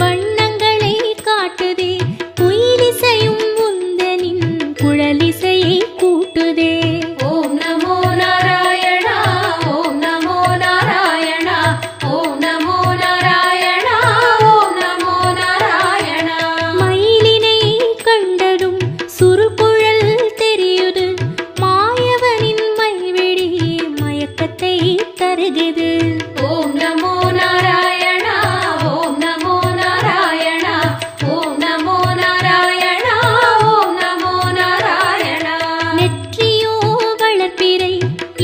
வண்ணங்களை காட்டுதே, குயிலிசையும் உந்தனின் குழலிசையை கூட்டுதே. ஓம் நமோ நாராயணா, ஓம் நமோ நாராயணா, ஓம் நமோ நாராயணா, ஓம் நமோ நாராயணா. மயிலினை கண்டதும் சுருக்குழல் தெரியுது, மாயவனின் மைவிழி மயக்கத்தை தருகுது. ஓம் நமோ நாராயணா, ஓம் நமோ நாராயணா, ஓம் நமோ நாராயணா, ஓம் நமோ நாராயணா. நெற்றியோ வளர்ப்பிறை,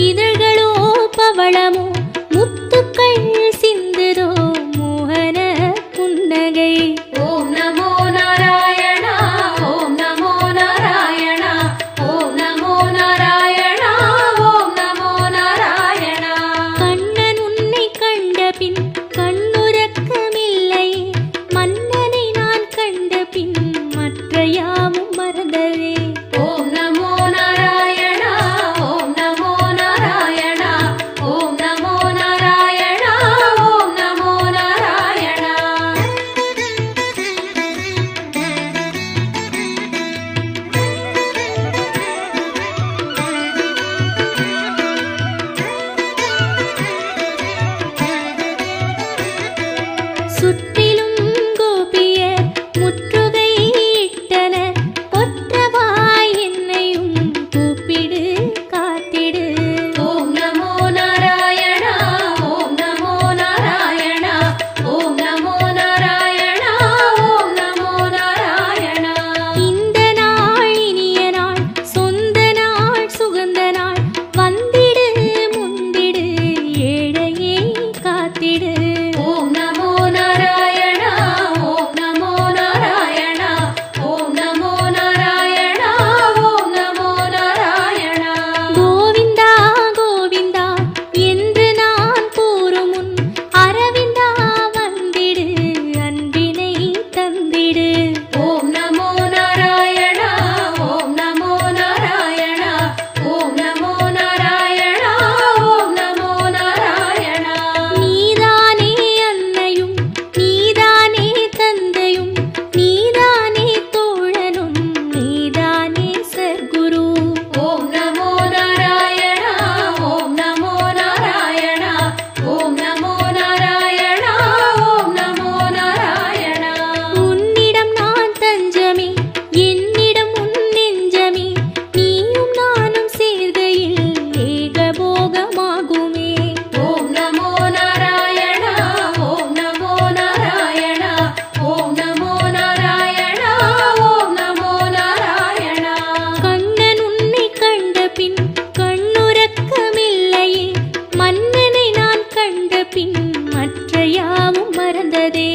இதழ்களோ பவளமோ, முத்துக்கள் சிந்துதோ மோகன புன்னகை. ஓம் நமோ நாராயணா, ஓம் நமோ நாராயணா, ஓம் நமோ நாராயணா, ஓம் நமோ நாராயணா. கண்ணன் உன்னை கண்ட பின் கண்ணுறக்கமில்லை, மன்னனை நான் கண்ட பின் மற்ற யாவும் மறந்ததே. ஓம் நமோ நாராயணா, ஓம் நமோ நாராயணா, ஓம் நமோ நாராயணா, ஓம் நமோ நாராயணா. சுற்றிலும் கோபியர் முற்றுகை இட்டனர், ஒற்றவாய் என்னையும் கூப்பிடு காத்திடு. ஓம் நமோ நாராயணா, ஓம் நமோ நாராயணா, ஓம் நமோ நாராயணா, ஓம் நமோ நாராயணா. இந்த நாள் இனிய நாள், சொந்த நாள் சுகந்த நாள், வந்திடு முந்திடு ஏழையை காத்திடு. ஓம் நமோ நாராயணா, ஓம் நமோ நாராயணா, ஓம் நமோ நாராயணா, ஓம் நமோ நாராயணா. கோவிந்தா கோவிந்தா என்று நான் கூறும் முன், அரவிந்தா வந்திடு அன்பினை தந்திடு. ஓம் நமோ நாராயணா, ஓம் நமோ நாராயணா, ஓம் நமோ நாராயணா, ஓம் நமோ நாராயணா. நீதானே அன்னையும், நீதானே தந்தையும், நீதானே தோழனும், நீதானே சர்க்குரு. ஓம் நமோ நாராயணா, ஓம் நமோ நாராயணா, ஓம் நமோ நாராயணா, ஓம் நமோ நாராயணா. உன்னிடம் நான் தஞ்சமே, என்னிடம் உன் நெஞ்சமே, நீயும் நானும் சேர்கையில் ஏகபோகமாகுமே. ஓம் நமோ நாராயணா, ஓம் நமோ நாராயணா, ஓம் நமோ நாராயணா, ஓம் நமோ நாராயணா. கண்ணன் உன்னை கண்ட பின் கண்ணுறக்கமில்லையே, மன்னனை நான் கண்ட பின் மற்ற யாவும் மறந்ததே.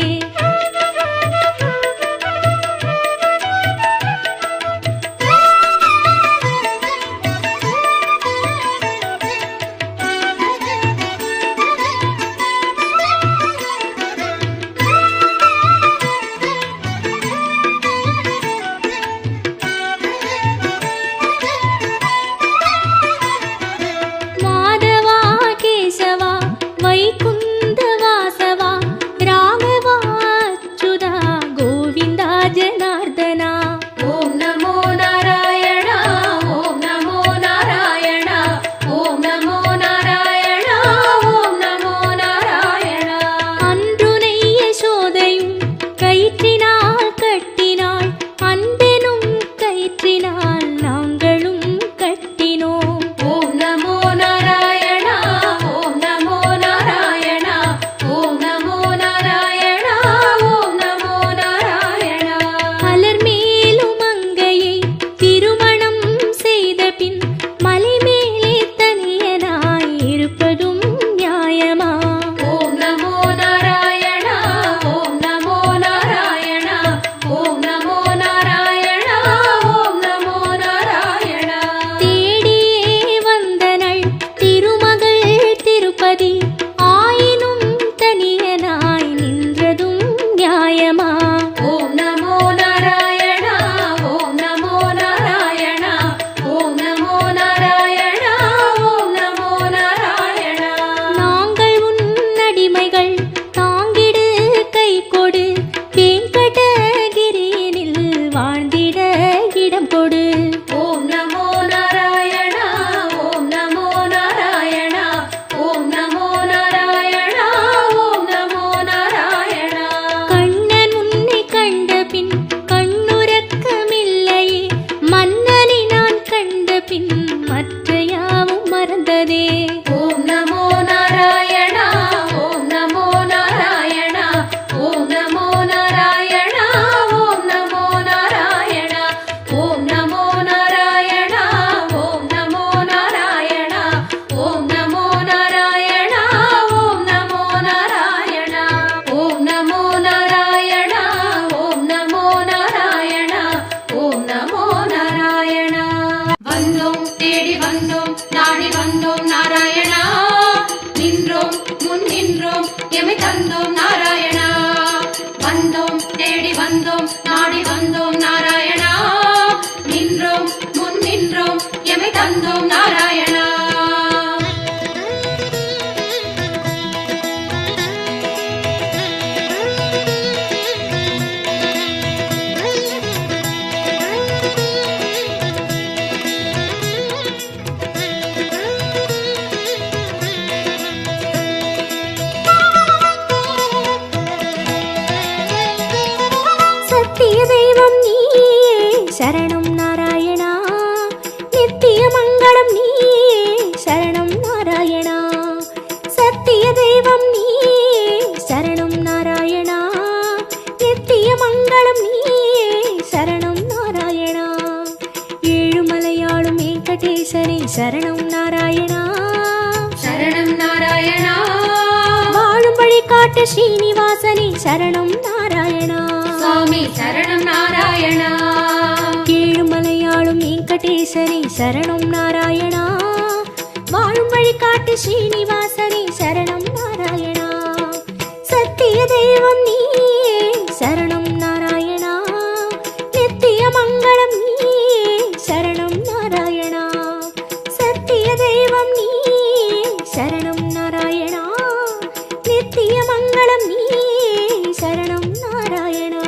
மாதவா கேசவா வைகுந்த வாசவா, ராகவா அச்சுதா கோவிந்தா ஜனார்தனா. ஓம் நமோ நாராயணா, ஓம் நமோ நாராயணா, ஓம் நமோ நாராயணா, ஓம் நமோ நாராயணா. அன்றுனை யசோதையும் கயிற்றினால் கட்டினாள், அன்பெனும் கயிற்றினால் நாங்களும் கட்டினோம். ஓம் நமோ நாராயணா, ஓம் நமோ நாராயணா, ஓம் நமோ நாராயணா, ஓம் நமோ நாராயணா. மலர் மேலும் அங்கையை திருமணம் செய்த பின், மலை மேலே தனியனாய் இருப்பதும் நியாயமா? ஓம் நமோ நாராயணா, ஓம் நமோ நாராயணா, ஓம் நமோ தந்தோம் நாடி வந்தோம் நாராயணா நின்றோம் முன் நின்றோம் எமை தந்தோம் நாராயணா சத்திய தெய்வம் நீயே சரணம் நாராயணா நித்திய மங்களம் நீயே சரணம் நாராயணா சத்திய தெய்வம் நீயே சரணம் நாராயணா நித்திய மங்களம் நீயே சரணம் நாராயணா ஏழுமலையாளும் வெங்கடேசனே சரணம் நாராயணா சரணம் நாராயணா வாழும் வழி காட்டு ஸ்ரீனிவாசனே சரணம் நாராயணா சுவாமி சரணம் நாராயணா ஏழுமலையாளும் வெங்கடேசனே சரணம் நாராயணா வாழும் வழி காட்டு ஸ்ரீனிவாசனே சரணம் நாராயணா சத்திய தெய்வம் நீயே சரணம் நாராயணா நித்திய மங்களம் நீயே சரணம் நாராயணா சத்திய தெய்வம் நீயே சரணம் நாராயணா நித்திய மங்களம் நீயே சரணம் நாராயணா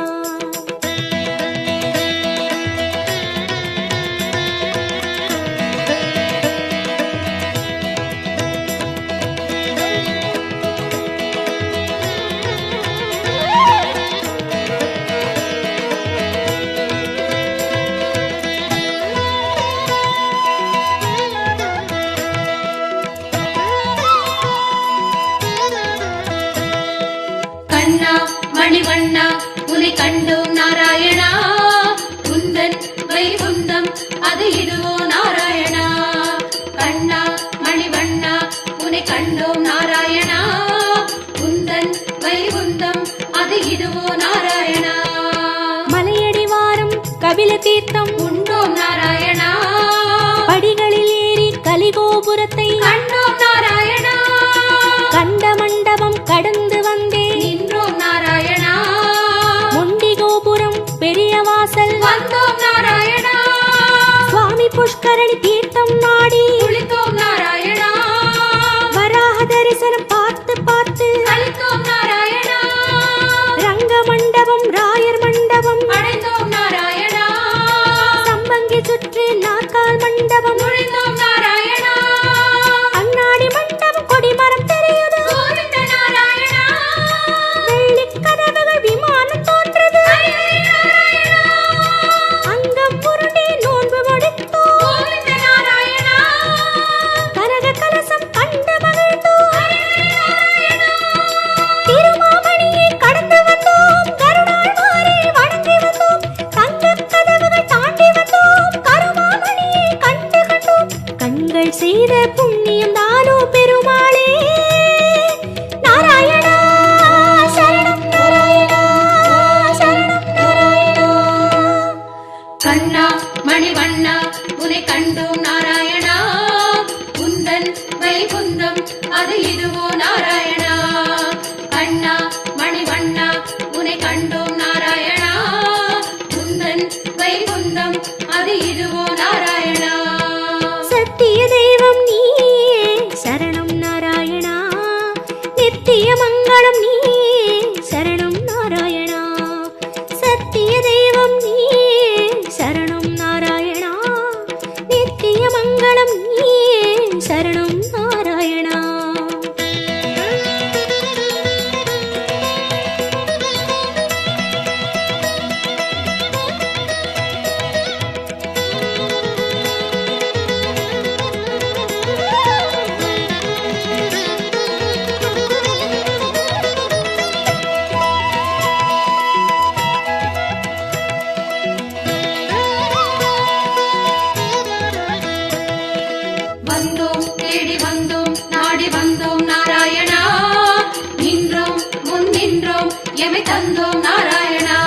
கண்ணா மணிவண்ணா உனை கண்டோம் நாராயணா குந்தன் வைகுந்தம் அது இதுவோ நாராயணா கண்ணா மணிவண்ணா உனை கண்டோம் நாராயணா குந்தன் வைகுந்தம் அது இதுவோ நாராயணா மலையடி வாரம் கபில தீர்த்தம் உண்டோம் நாராயணா படிகளில் ஏறி கலிகோபுரத்தை கண்டோம் நாராயணா கண்ட மண்டபம் கடந்து வந்தேன் நின்றோம் நாராயணா மொண்டி கோபுரம் பெரிய வாசல் வந்தோம் நாராயணா சுவாமி புஷ்கரணி தீர்த்தம் நாடி குளித்தோம் நாராயணா வராக தரிசனம் பார்த்து பார்த்து அளித்தோம் நாராயணா ரங்க மண்டபம் ராயர் மண்டபம் அடைந்தோம் நாராயணா சம்பங்கி சுற்றி நாற்கால் மண்டபம் நுழைந்தோம் நாராயணா அண்ணாடி மண்டபம் கொடிமரம் தெரியுது கோவிந்த நாராயணா வெள்ளிக் கதவுகள் விமானம் தோன்றுது நாராயணா அங்கம் புரண்டி நோன்பு முடித்தோம் கோவிந்த நாராயணா கனக கலசம் கண்டு மகிழ்ந்தோம் திருமாமணியை கடந்து வந்தோம் கருணாழ்வாரை வணங்கி வந்தோம் தங்கக் கதவுகள் தாண்டி வந்தோம் கருமாமணியை கண்டு கண்டோம் கண்கள் செய்த புண்ணியம் தானோ பெருமாளே நாராயணா சரணம் நாராயணா சரணம் நாராயணா கண்ணா மணிவண்ணா உனை கண்டோம் நாராயணா குந்தன் வைகுந்தம் அது இதுவோ நாராயணா கண்ணா மணிவண்ணா உனை கண்டோம் நாராயணா குந்தன் வைகுந்தம் அது இதுவோ நாராயணா சத்திய தெய்வம் நீயே சரணம் நாராயணா நித்திய மங்களம் நீயே சரணம் நாராயணா சத்திய தெய்வம் நீயே சரணம் நாராயணா நித்திய மங்களம் நீயே சரணம் நாராயணா வந்தோம் தேடி வந்தோம் நாடி வந்தோம் நாராயணா நின்றோம் முன் நின்றோம் எமை தந்தோம் நாராயணா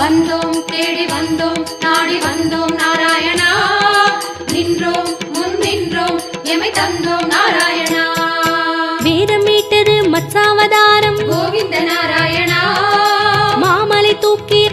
வந்தோம் தேடி வந்தோம் நாடி வந்தோம் நாராயணா நின்றோம் முன் நின்றோம் எமை தந்தோம் நாராயணா வேதம் மீட்டது மத்சாவதாரம் கோவிந்த நாராயணா மாமலை தூக்கிய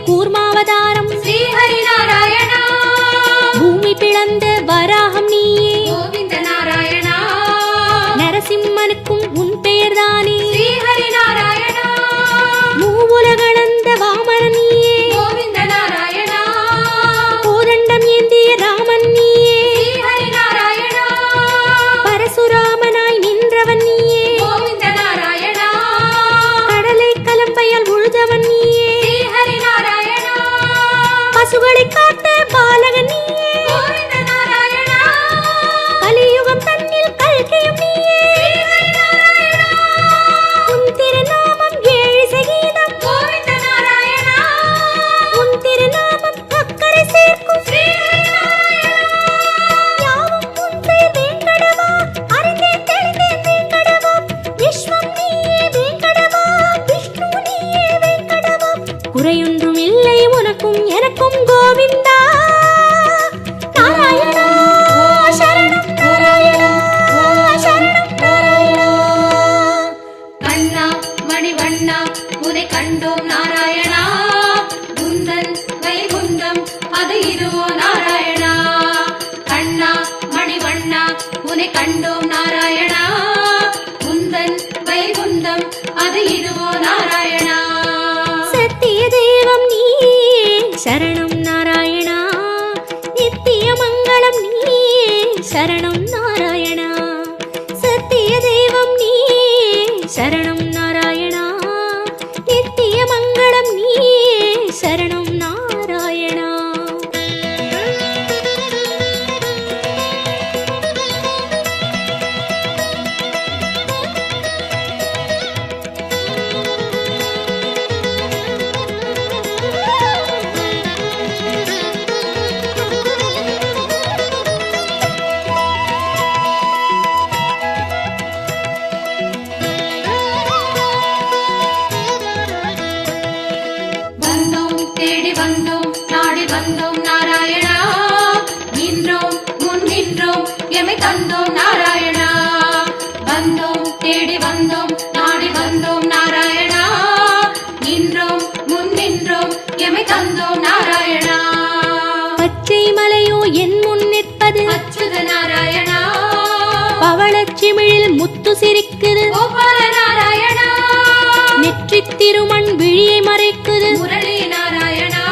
குறையொன்றும் இல்லை உனக்கும் எனக்கும் கோவிந்தா. நாராயணா சரணம் நாராயணா சரணம் நாராயணா. கண்ணா மணிவண்ணா உனை கண்டோம் நாராயணா, உந்தன் வைகுந்தம் அது இதுவோ நாராயணா. கண்ணா மணிவண்ணா உனை கண்டோம் நாராயணா, உந்தன் வைகுந்தம் அது இதுவோ நாராயணா. சத்திய தெய்வம் நீயே சரணம் நாராயணா, நித்திய மங்களம் நீயே சரணம் நாராயணா. சத்திய தெய்வம் நீயே சரணம் நாராயணா, நித்திய மங்களம் நீயே சரணம் நாராயணா. வந்தோம் தேடி வந்தோம் நாடி வந்தோம் நாராயணா, நின்றோம் முன் நின்றோம் எமை தந்தோம் நாராயணா. வந்தோம் தேடி வந்தோம் நாடி வந்தோம் நாராயணா, நின்றோம் முன் நின்றோம் எமை தந்தோம் நாராயணா. பச்சை மலையோ என் முன் நிற்பது அச்சுத நாராயணா, பவளச்சிமிழில் முத்து சிரிக்குது, கோபால நாராயணா, நெற்றித் திருமண் விழியை மறைக்குது, முரளி நாராயணா,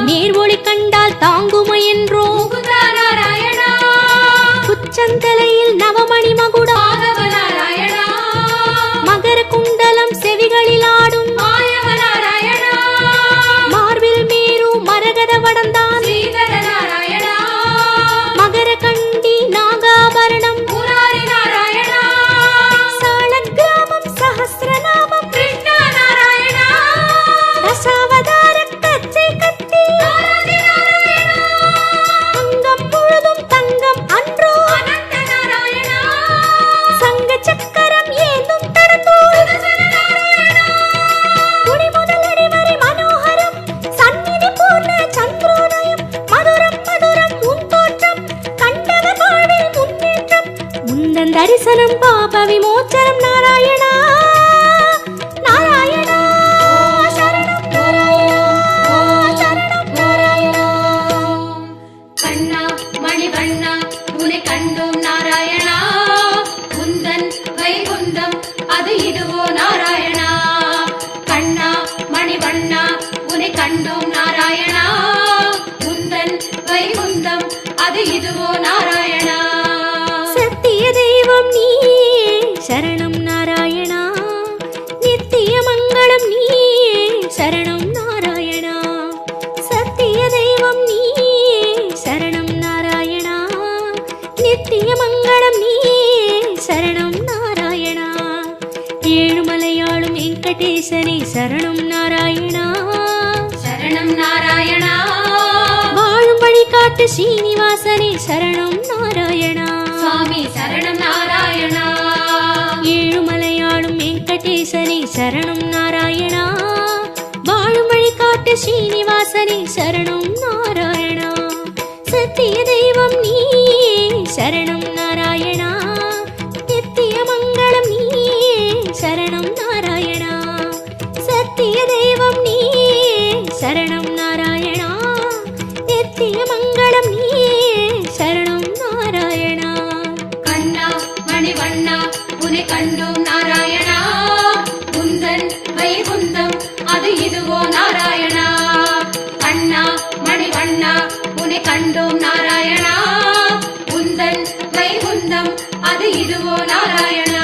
நேர்வொளி கண்டால் தாங்குமை என்றோ, முகுந்தா நாராயணா, குச்சந்தலையில் நவமணி மகுடம், மாதவ நாராயணா, மகர குண்டலம் செவிகளில் ஆடும், மாயவ நாராயணா, மார்பில் மேரு மரகத வடந்தான், ஸ்ரீதர நாராயணா, மகர கண்டி நாகாபரணம், முராரி நாராயணா, சாலக்கிராமம் சஹஸ்ரநாமம், கிருஷ்ண நாராயணா, தசாவதார கச்சை கத்தி, ஆதி நாராயணா, அங்கம் முழுதும் தங்கம் அன்றோ, அனந்த நாராயணா, சங்க சக்கரம் ஏந்தும் தடந்தோ, சுதர்சன நாராயணா, குடி முதலடி வரை மனோகரம், சந்நிதி பூர்ண சந்திரோதயம், மதுரம் மதுரம் உன் தோற்றம், கண்டவர் வாழ்வில் முன்னேற்றம், முந்தன் தரிசனம் பாப விமோச்சனம் நாராயணா. நாராயணா சரணம் நாராயணா சரணம் நாராயணா. கண்ணா மணிவண்ணா உனை கண்டோம் நாராயணா, உந்தன் வைகுந்தம் அது இதுவோ நாராயணா. கண்ணா மணிவண்ணா உனை கண்டோம் நாராயணா, உந்தன் வைகுந்தம் அது இதுவோ நாராயணா. சத்திய தெய்வம் நீயே சரணம் நாராயணா, நித்திய மங்களம் நீயே சரணம் நாராயணா. சத்திய தெய்வம் நீயே சரணம் நாராயணா, நித்திய மங்களம் நீயே சரணம் நாராயணா. ஏழுமலையாளும் வெங்கடேசனே சரணம் நாராயணா, சரணம் நாராயணா, வாழும் வழிகாட்டு ஸ்ரீனிவாசனே சரணம் நாராயணா. சுவாமி சரணம் நாராயணா, ஏழுமலையாளும் வெங்கடேசனே சரணம் நாராயணா, வாழும் வழிகாட்டு ஸ்ரீனிவாசனே சரணம் நாராயணா. சத்திய தெய்வம் நீயே சரணம் நாராயணா, நித்திய மங்களம் நீயே சரணம் நாராயணா. சத்திய தெய்வம் நீயே சரணம் நாராயணா, நித்திய மங்களம் நீயே சரணம் நாராயணா. கண்ணா மணிவண்ணா உனை கண்டோம் நாராயணா, உந்தன் வைகுந்தம் அது இதுவோ நாராயணா. கண்ணா மணிவண்ணா உனை கண்டோம் நாராயணா, உந்தன் வைகுந்தம் அது இதுவோ நாராயணா.